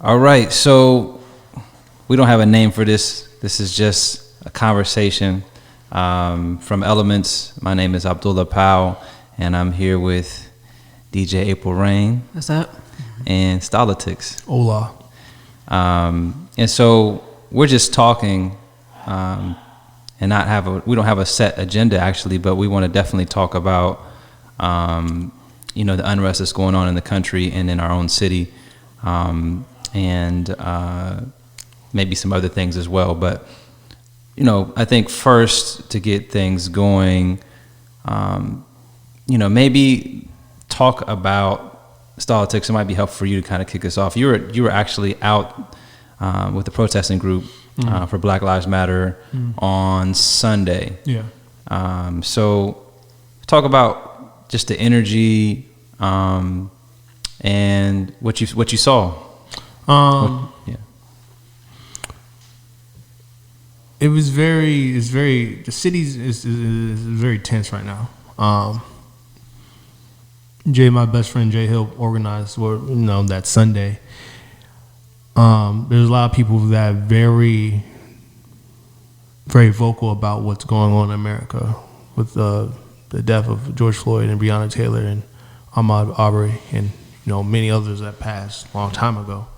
All right, so we don't have a name for this. This is just a conversation from Elements. My name is Abdullah Powell, and I'm here with DJ Apryl Reign. What's up? And Stallitix. Hola. And so we're just talking, and we don't have a set agenda actually, but we want to definitely talk about, the unrest that's going on in the country and in our own city. And maybe some other things as well. But, I think first to get things going, maybe talk about Stallitix. It might be helpful for you to kind of kick us off. You were actually out with the protesting group for Black Lives Matter on Sunday. Yeah. So talk about just the energy and what you saw. Yeah. The city is very tense right now. My best friend Jay Hill organized that Sunday. There's a lot of people that are very, very vocal about what's going on in America with the death of George Floyd and Breonna Taylor and Ahmaud Arbery and many others that passed a long time ago.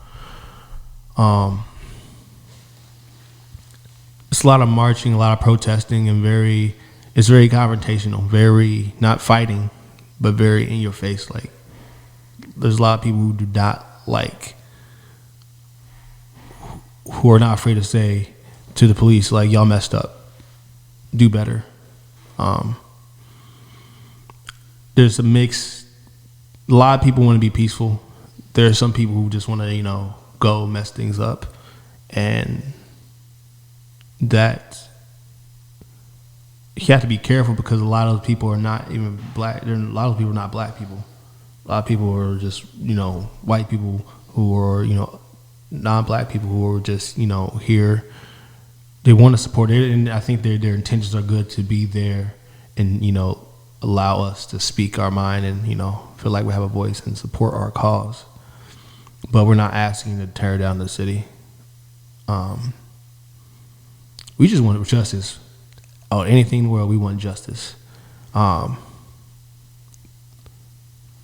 It's a lot of marching, a lot of protesting, and it's very confrontational, very not fighting, but very in your face. Like, there's a lot of people who do not who are not afraid to say to the police, like, y'all messed up, do better. There's a mix. A lot of people want to be peaceful. There are some people who just want to, go mess things up, and that you have to be careful because a lot of people are not even black. A lot of people are not black people. A lot of people are just white people who are non-black people who are just here. They want to support it, and I think their intentions are good to be there and allow us to speak our mind and feel like we have a voice and support our cause. But we're not asking to tear down the city. We just want justice. Anything in the world, we want justice. I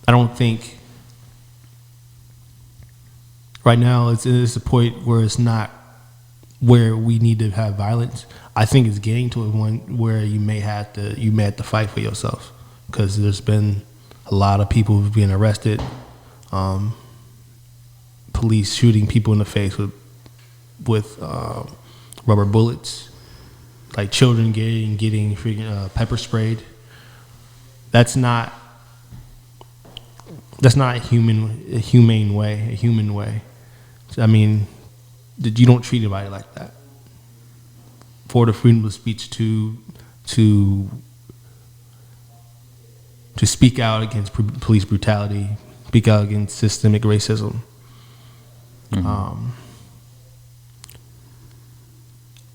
don't think right now it's a point where it's not where we need to have violence. I think it's getting to a point where you may have to fight for yourself, because there's been a lot of people who've been arrested. Police shooting people in the face with rubber bullets, like children getting freaking pepper sprayed. That's not a human way. I mean, you don't treat anybody like that. For the freedom of speech to speak out against police brutality, speak out against systemic racism. A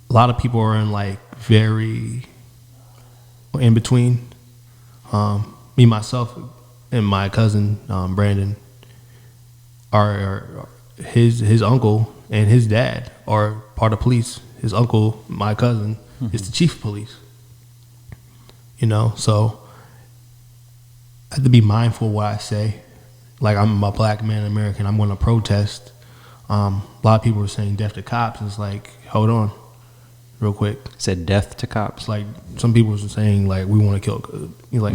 lot of people are in very in between. Me, myself, and my cousin Brandon are his uncle and his dad are part of police. His uncle, my cousin, is the chief of police. So I have to be mindful of what I say. Like, I'm a black man American. I'm going to protest. A lot of people are saying death to cops. It's like, hold on, real quick. Said death to cops. Like, some people are saying we want to kill. He's like,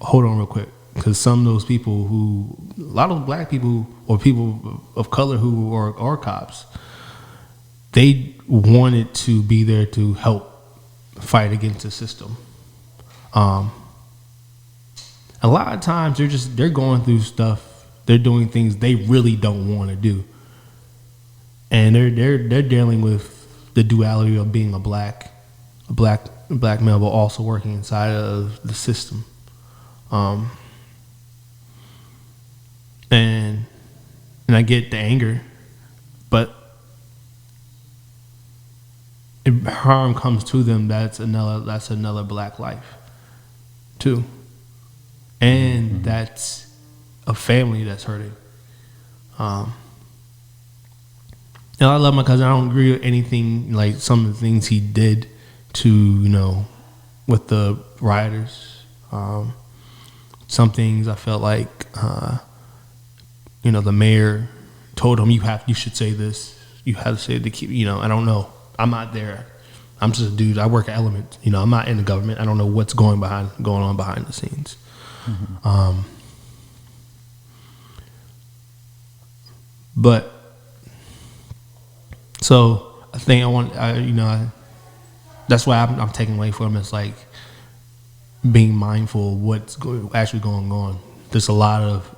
hold on, real quick, because some of those people a lot of black people or people of color who are cops, they wanted to be there to help fight against the system. A lot of times they're going through stuff. They're doing things they really don't want to do, and they're dealing with the duality of being a black male, but also working inside of the system. And I get the anger, but if harm comes to them, that's another black life too, and that's a family that's hurting. And I love my cousin. I don't agree with anything, like some of the things he did to, with the rioters. Some things I felt like, the mayor told him, you should say this. You have to say it to keep, I don't know. I'm not there. I'm just a dude. I work at Element. I'm not in the government. I don't know what's going on behind the scenes. Mm-hmm. But so I think that's why I'm taking away from him. It's like being mindful of what's actually going on. There's a lot of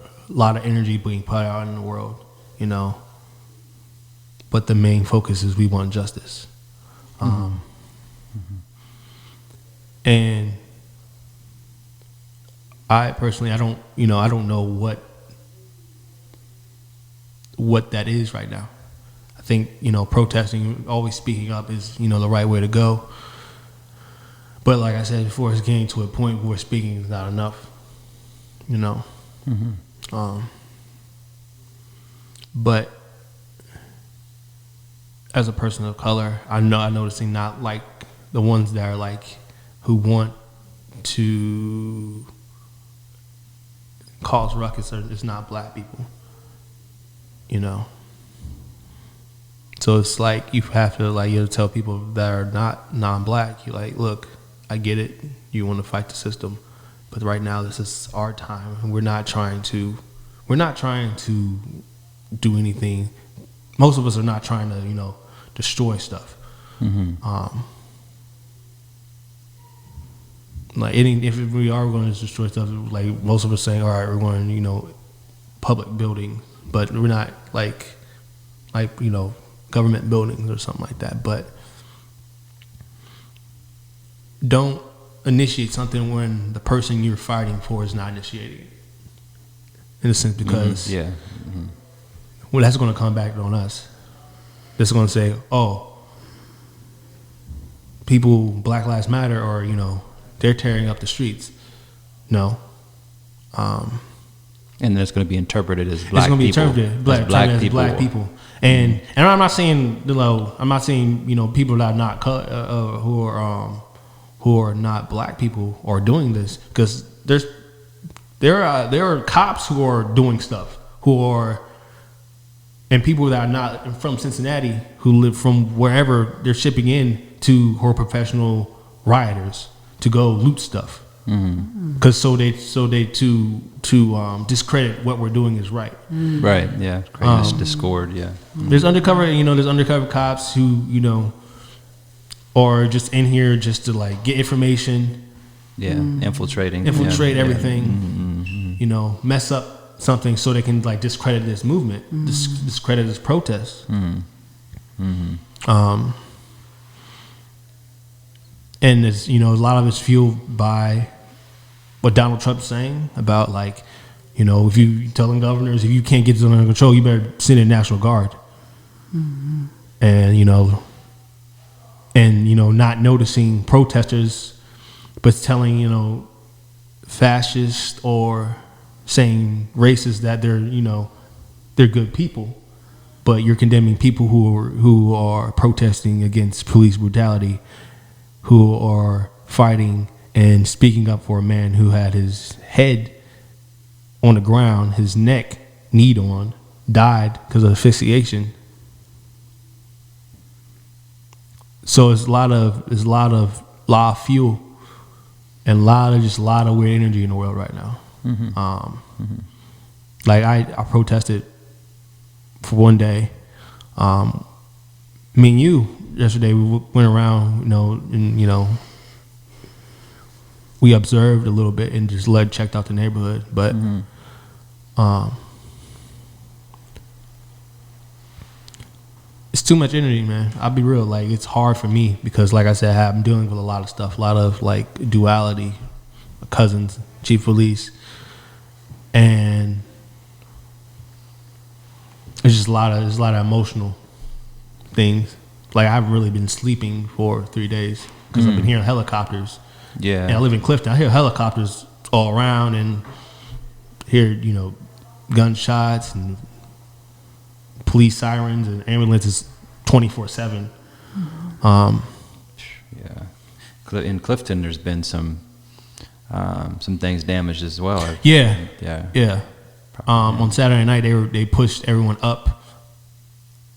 energy being put out in the world, but the main focus is we want justice. And I personally, I don't know what that is right now. I think, protesting, always speaking up is, the right way to go. But like I said before, it's getting to a point where speaking is not enough, But as a person of color, I'm noticing not like the ones that are like, who want to cause ruckus, it's not black people, So it's like you have to tell people that are not non-black, you're like, look, I get it, you want to fight the system, but right now this is our time, and we're not trying to do anything. Most of us are not trying to destroy stuff. If we are going to destroy stuff, like most of us saying, all right, we're going public buildings, but we're not like government buildings or something like that. But don't initiate something when the person you're fighting for is not initiating it. In a sense, because well, that's going to come back on us. That's going to say, oh, people, Black Lives Matter, or they're tearing up the streets. No. And it's going to be interpreted as black people. It's going to be interpreted as black people. And I'm not saying people that are not who are not black people are doing this, because there are cops who are doing stuff, and people that are not from Cincinnati who live from wherever they're shipping in to, who are professional rioters to go loot stuff, because so they discredit what we're doing is right. Right. Yeah. Creating this discord. Yeah. There's undercover cops who are just in here just to get information. Yeah. Infiltrate everything. Mess up something so they can discredit this movement, discredit this protest. And it's, a lot of it's fueled by what Donald Trump's saying about if you telling governors, if you can't get this under control, you better send in National Guard. And not noticing protesters, but telling fascists or saying racists that they're good people, but you're condemning people who are protesting against police brutality, who are fighting and speaking up for a man who had his head on the ground, his neck kneed on, died because of asphyxiation. So it's a lot of fuel and a lot of weird energy in the world right now. I protested for one day. Me and you yesterday, we went around, and we observed a little bit and just checked out the neighborhood. But it's too much energy, man. I'll be real. It's hard for me because, like I said, I'm dealing with a lot of stuff, a lot of duality. My cousin's chief of police, and it's just a lot of emotional things. I've really been sleeping for 3 days because I've been hearing helicopters. Yeah. And I live in Clifton. I hear helicopters all around and hear, gunshots and police sirens and ambulances 24/7. Yeah, in Clifton, there's been some things damaged as well. Yeah. On Saturday night, they pushed everyone up.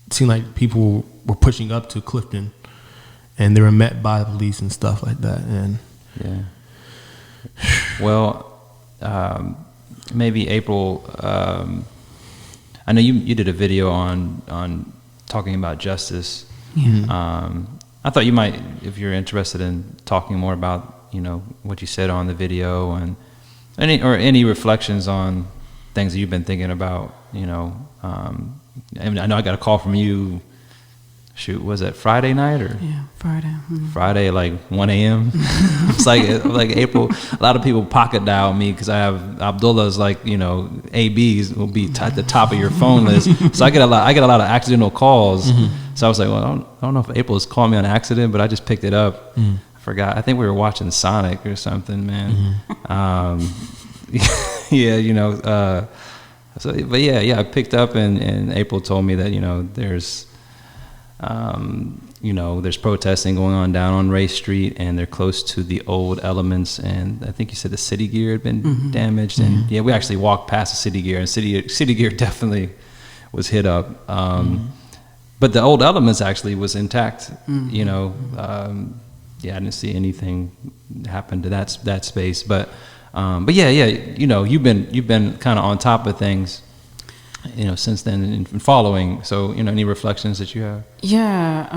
It seemed like people were pushing up to Clifton, and they were met by the police and stuff like that. And well, maybe April. I know you did a video on talking about justice. Yeah. I thought you might, if you're interested in talking more about, what you said on the video and any reflections on things that you've been thinking about, and I know I got a call from you. Shoot, was it Friday night or? Yeah, Friday. Mm-hmm. Friday, like 1 a.m. It's like April. A lot of people pocket dial me because I have Abdullah's ABs will be at the top of your phone list. So I get a lot of accidental calls. Mm-hmm. So I was like, well, I don't know if April is calling me on accident, but I just picked it up. Mm-hmm. I forgot. I think we were watching Sonic or something, man. Mm-hmm. I picked up and April told me that there's protesting going on down on Ray Street, and they're close to the old Elements, and I think you said the City Gear had been damaged, and we actually walked past the City Gear, and City Gear definitely was hit up, but the old Elements actually was intact. I didn't see anything happen to that space, but you've been kind of on top of things since then and following. So, any reflections that you have? Yeah.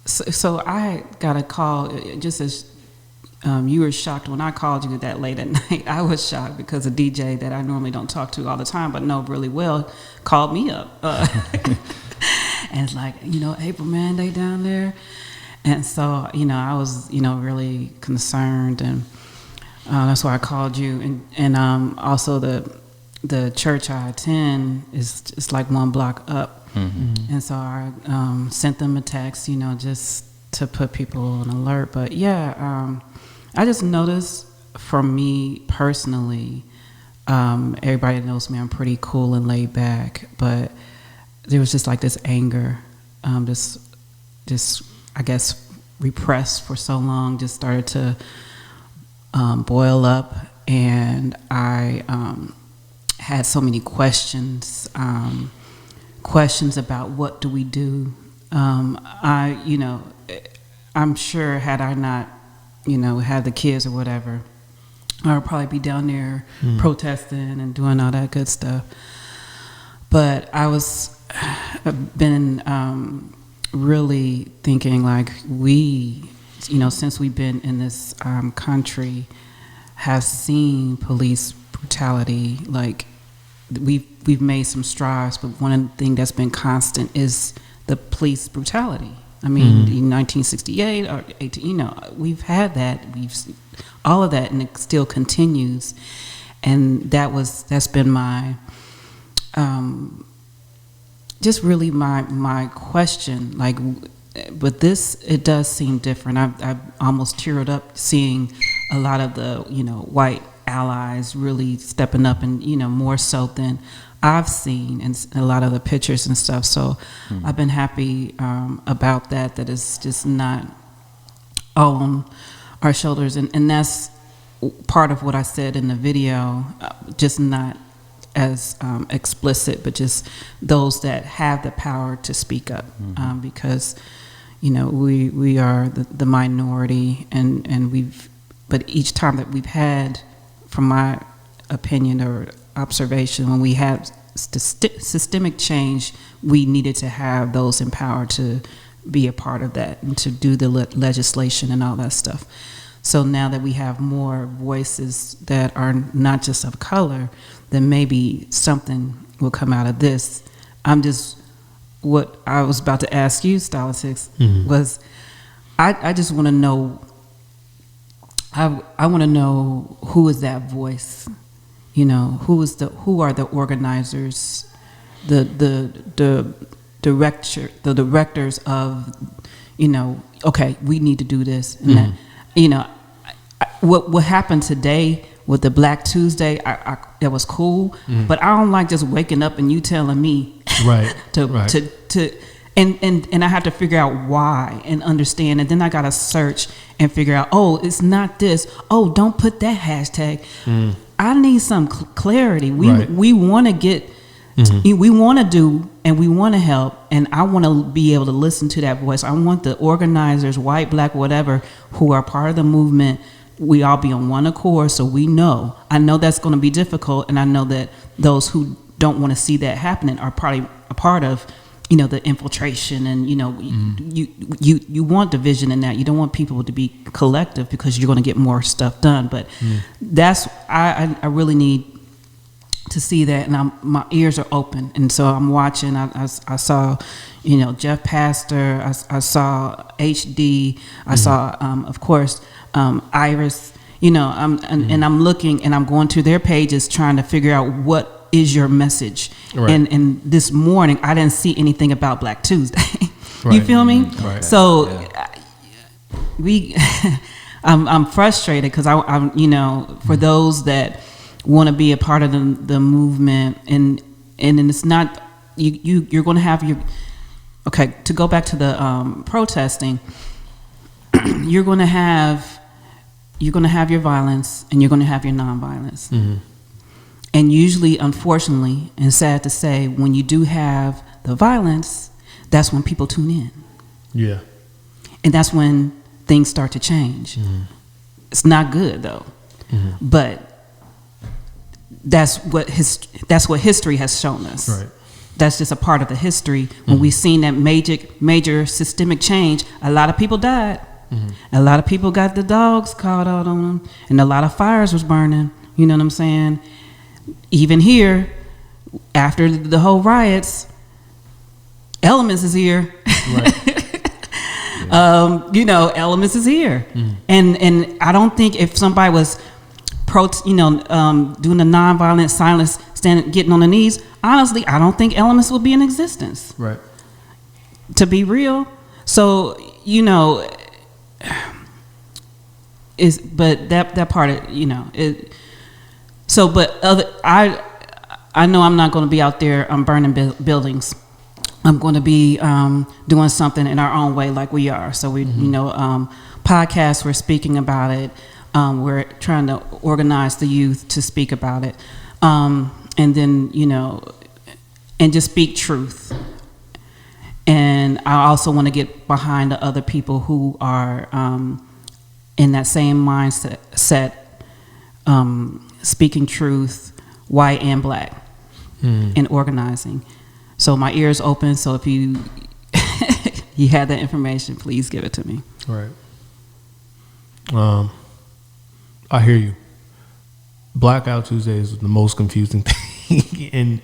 So I got a call just as you were shocked when I called you that late at night. I was shocked because a DJ that I normally don't talk to all the time, but know really well, called me up. And it's like, April, man, they down there. And so, I was, really concerned. And that's why I called you. And also the church I attend is like 1 block up. Mm-hmm. And so I sent them a text, just to put people on alert. But I just noticed for me personally, everybody knows me, I'm pretty cool and laid back, but there was just like this anger, just I guess repressed for so long, just started to boil up, and I had so many questions about what do we do. I'm sure had I not, had the kids or whatever, I would probably be down there protesting and doing all that good stuff. But I've been really thinking like we, since we've been in this country, have seen police brutality. Like we've made some strides, but one thing that's been constant is the police brutality. I mean, in 1968 or 18, we've had that. We've all of that, and it still continues. And that's been my just really my question. Like, but this, it does seem different. I almost teared up seeing a lot of the white allies really stepping up, and more so than I've seen in a lot of the pictures and stuff. So I've been happy about that it's just not all on our shoulders, and that's part of what I said in the video, just not as explicit, but just those that have the power to speak up, because we are the minority, and but each time that we've had, from my opinion or observation, when we have systemic change, we needed to have those in power to be a part of that and to do the legislation and all that stuff. So now that we have more voices that are not just of color, then maybe something will come out of this. What I was about to ask you, Stallitix, was I just want to know, I want to know who is that voice, who are the organizers, the directors of, okay, we need to do this, and that, what happened today with the Black Tuesday, that was cool, but I don't like just waking up and you telling me Right. And I have to figure out why and understand, and then I gotta search and figure out, oh, it's not this. Oh, don't put that hashtag. I need some clarity. We want to get, we want to do, and we want to help, and I want to be able to listen to that voice. I want the organizers, white, black, whatever, who are part of the movement. We all be on one accord, so we know. I know that's going to be difficult, and I know that those who don't want to see that happening are probably a part of, the infiltration, and you want division in that. You don't want people to be collective because you're going to get more stuff done. But that's I really need to see that, and my ears are open, and so I'm watching. I saw, Jeff Pastor. I saw HD. I saw, of course, Iris. And I'm looking, and I'm going to their pages trying to figure out what is your message. Right. And this morning I didn't see anything about Black Tuesday. You feel me? Right. So I'm frustrated because I'm for those that want to be a part of the movement, and it's not you're going to have your to go back to the protesting. You're going to have your violence, and you're going to have your nonviolence. And usually, unfortunately, and sad to say, when you do have the violence, that's when people tune in. Yeah. And that's when things start to change. It's not good, though. But that's what history has shown us. Right. That's just a part of the history. When we've seen that major systemic change, a lot of people died. A lot of people got the dogs called out on them, and a lot of fires was burning. You know what I'm saying? Even here, after the whole riots, Elements is here. Right. Elements is here. And I don't think if somebody was doing the nonviolent silence, getting on the knees, honestly, I don't think Elements would be in existence. Right. To be real. So, but that part of, it. So, but I know I'm not going to be out there burning buildings. I'm going to be doing something in our own way, like we are. So we, podcasts, we're speaking about it. We're trying to organize the youth to speak about it, and then and just speak truth. And I also want to get behind the other people who are in that same mindset. Speaking truth, white and black, and organizing. So my ears open. So if you you have that information, please give it to me. Right. I hear you. Blackout Tuesday is the most confusing thing, and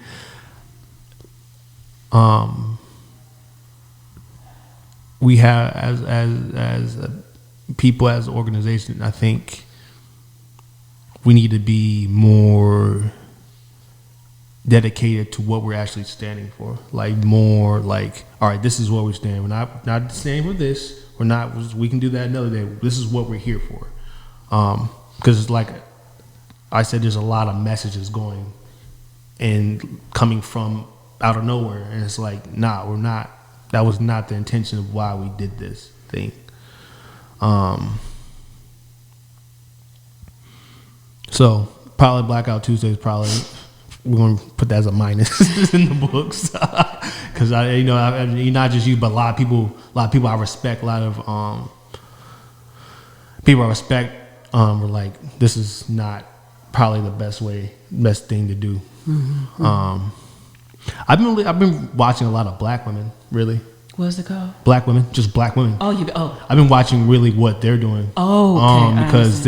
we have as people, as an organization, I think we need to be more dedicated to what we're actually standing for. Like more like, all right, this is what we stand. We're not standing for this. We're not. We can do that another day. This is what we're here for. Because it's like I said, there's a lot of messages going and coming from out of nowhere, and it's like, nah, we're not. That was not the intention of why we did this thing. So probably Blackout Tuesday is probably, we're going to put that as a minus in the books, because not just you, but a lot of people I respect, a lot of people I respect were like, this is not probably the best thing to do. I've been watching a lot of black women, really. What's it called? Black women, just black women. Oh. I've been watching really what they're doing. Oh, okay. Because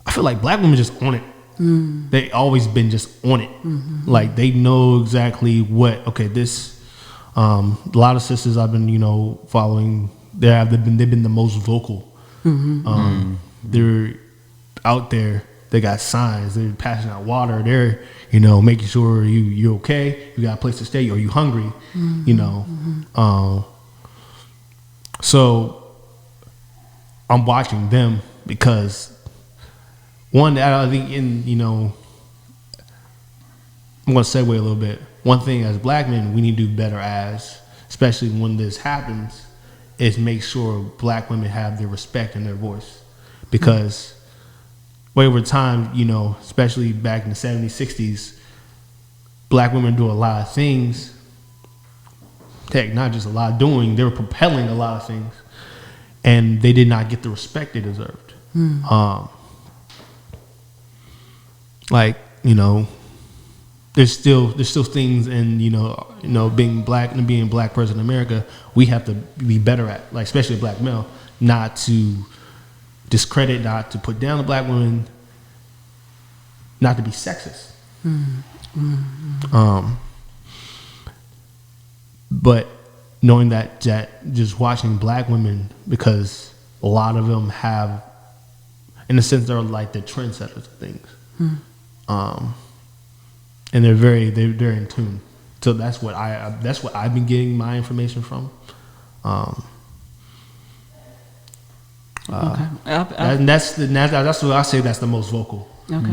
I feel like black women just on it. They always been just on it. Like they know exactly what. Okay, this. A lot of sisters I've been following. They've been the most vocal. They're out there. They got signs. They're passing out water. They're making sure you're okay. You got a place to stay. Are you hungry? So I'm watching them because one, I think I'm going to segue a little bit. One thing as black men we need to do better as, especially when this happens, is make sure black women have their respect and their voice. Because over time, you know, especially back in the 70s, 60s, black women do a lot of things. Heck, not just a lot of doing, they were propelling a lot of things. And they did not get the respect they deserved. Like, you know, there's still things in, you know, being black and being a black person in America, we have to be better at, like, especially a black male, not to discredit, not to put down the black woman, not to be sexist. But knowing that just watching black women, because a lot of them have, in a sense, they're like the trendsetters of things. And they're very in tune. So that's what I've been getting my information from. Okay. And that's what I say. That's the most vocal. Okay.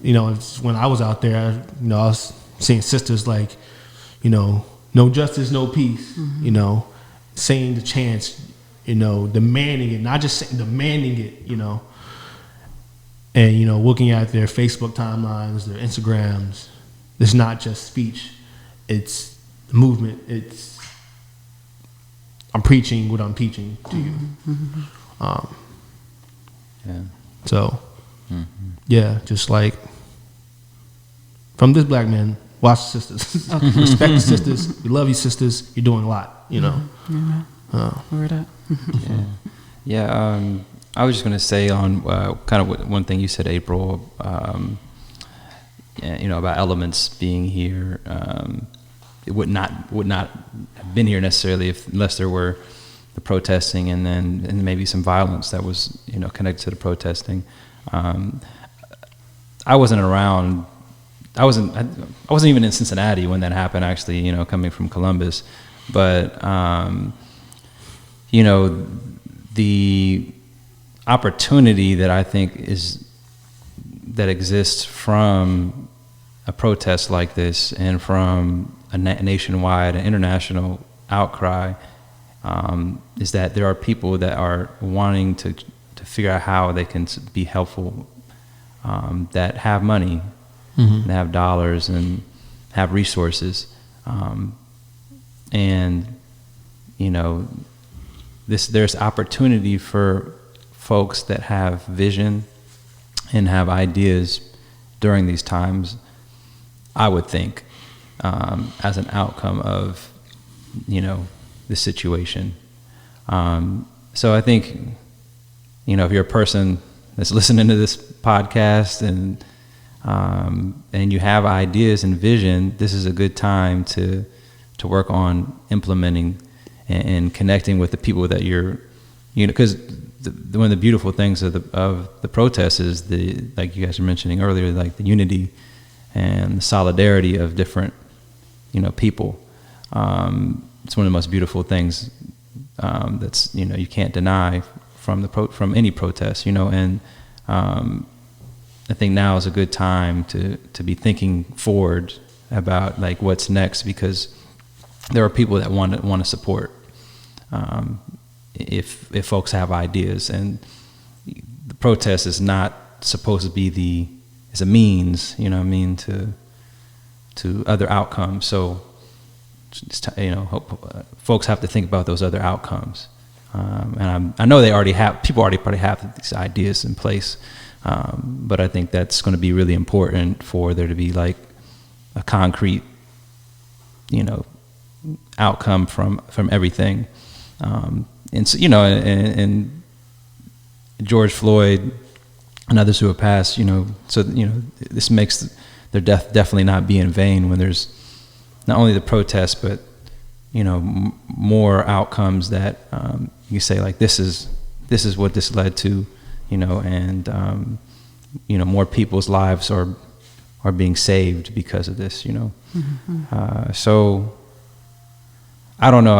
You know, it's when I was out there, you know, I was seeing sisters like, you know, no justice, no peace. You know, saying the chants, you know, demanding it, not just saying, demanding it. You know, and you know, looking at their Facebook timelines, their Instagrams, it's not just speech; it's the movement. It's I'm preaching what I'm teaching to you. Yeah. So, yeah, just like from this black man, watch the sisters, respect the sisters. We love you, sisters. You're doing a lot, you know. Word up. Yeah. I was just going to say on kind of one thing you said, Apryl, you know, about elements being here. It would not have been here necessarily unless there were the protesting and maybe some violence that was, you know, connected to the protesting. I wasn't around. I wasn't even in Cincinnati when that happened, actually, you know, coming from Columbus. But, you know, the opportunity that I think that exists from a protest like this and from a nationwide and international outcry is that there are people that are wanting to figure out how they can be helpful, that have money, and have dollars and have resources, and you know, there's opportunity for folks that have vision and have ideas during these times, I would think, as an outcome of, you know, this situation. So I think, you know, if you're a person that's listening to this podcast and you have ideas and vision, this is a good time to work on implementing and connecting with the people that you're, you know, because one of the beautiful things of the protest is like you guys were mentioning earlier, like the unity and the solidarity of different, you know, people. It's one of the most beautiful things that's, you know, you can't deny from any protest, you know, and I think now is a good time to be thinking forward about like what's next, because there are people that want to support. If folks have ideas, and the protest is not supposed to be is a means, you know what I mean, to other outcomes. So, you know, folks have to think about those other outcomes. And I know people already probably have these ideas in place, but I think that's going to be really important for there to be like a concrete, you know, outcome from everything. And so, you know, and George Floyd and others who have passed, you know, so, you know, this makes their death definitely not be in vain when there's not only the protest, but, you know, more outcomes that you say like this is what this led to, you know, and you know, more people's lives are being saved because of this, you know. So I don't know.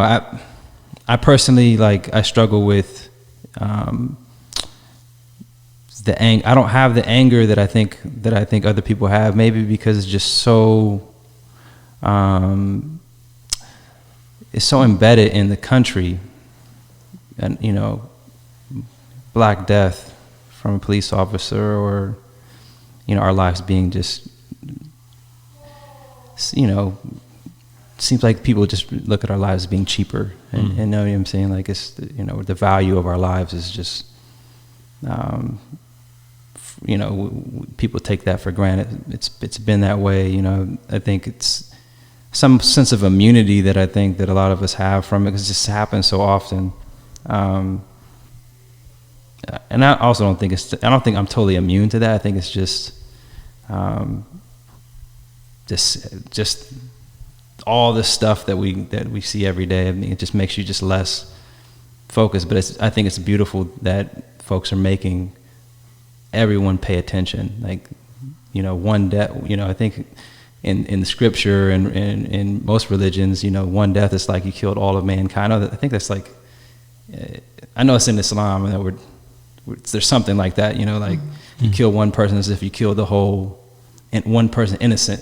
I personally, like, I struggle with I don't have the anger that I think other people have, maybe because it's just so it's so embedded in the country, and you know, Black death from a police officer, or you know, our lives being just, you know, seems like people just look at our lives as being cheaper, and know what I'm saying, like it's, you know, the value of our lives is just you know, people take that for granted. It's been that way, you know. I think it's some sense of immunity that I think that a lot of us have from it, because it just happens so often. And I also don't think I'm totally immune to that. I think it's just just all this stuff that we see every day. I mean, it just makes you just less focused. But I think it's beautiful that folks are making everyone pay attention. Like, you know, one death, you know, I think in the scripture and in most religions, you know, one death is like you killed all of mankind. I think that's like, I know it's in Islam, and there's something like that, you know, like you kill one person as if you killed the whole, and one person innocent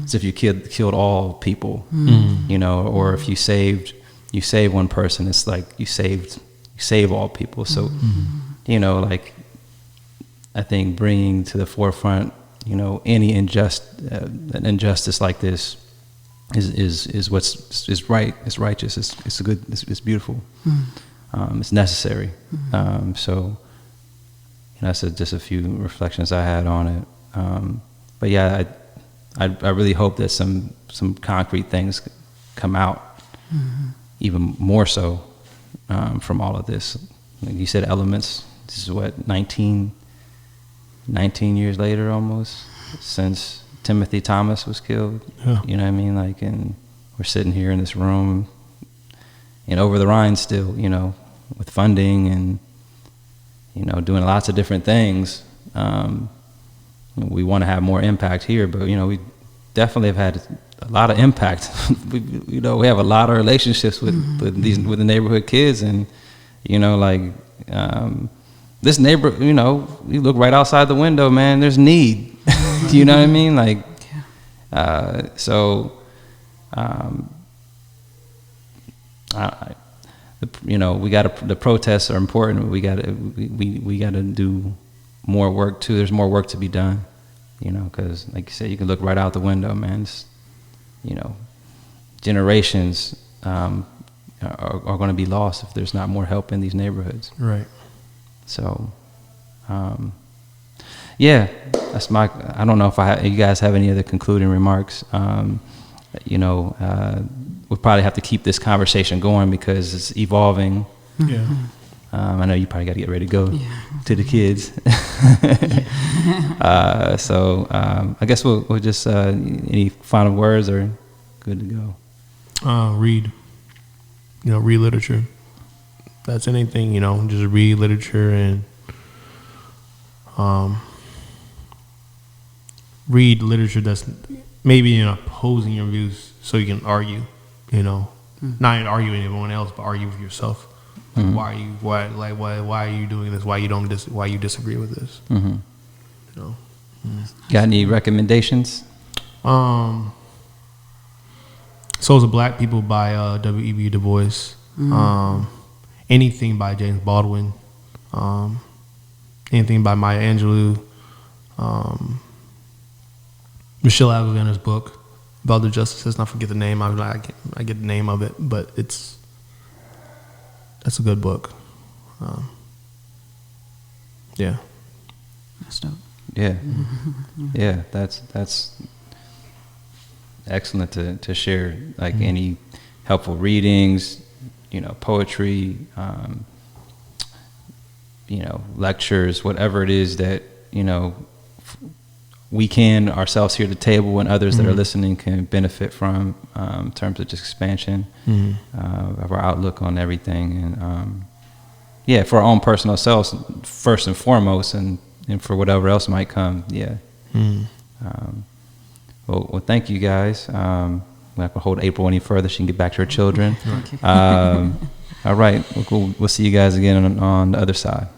as if you killed all people, you know, or if you save one person, it's like you save all people. So, you know, like, I think bringing to the forefront, you know, any an injustice like this is what's right. It's righteous. It's good. It's beautiful. It's necessary. So, you know, that's just a few reflections I had on it. But yeah, I really hope that some concrete things come out, even more so, from all of this. Like you said, elements. This is what 19 years later, almost, since Timothy Thomas was killed. Yeah. You know what I mean? Like, and we're sitting here in this room, and over the Rhine still, you know, with funding and, you know, doing lots of different things. We want to have more impact here, but, you know, we definitely have had a lot of impact. we have a lot of relationships with the neighborhood kids, and, you know, like, this neighbor, you know, you look right outside the window, man, there's need. Do you know what I mean? Like, you know, the protests are important. We gotta do more work too. There's more work to be done, you know, because like you said, you can look right out the window, man. It's, you know, generations are going to be lost if there's not more help in these neighborhoods. Right. So, yeah, that's I don't know if you guys have any other concluding remarks. You know, we'll probably have to keep this conversation going because it's evolving. Yeah. I know you probably got to get ready to go to the kids. So I guess we'll just, any final words, or good to go? Read. You know, read literature. That's anything, you know, just read literature and read literature that's maybe, you know, opposing your views, so you can argue, you know, not argue with anyone else, but argue with yourself. Why are you doing this? Why you disagree with this? You know. Got any recommendations? Souls of Black People by W.E.B. Du Bois. Anything by James Baldwin. Anything by Maya Angelou. Michelle Alexander's book about the justices. I forget the name. I get the name of it, but that's a good book. Yeah. That's dope. Yeah. Yeah, that's excellent to share, like any helpful readings, you know, poetry, you know, lectures, whatever it is that, you know, we can ourselves here at the table and others that are listening can benefit from, in terms of just expansion of our outlook on everything. And yeah, for our own personal selves, first and foremost, and for whatever else might come. Yeah. Well, thank you guys. I'm not gonna hold April any further. She can get back to her children. All right. We'll see you guys again on the other side.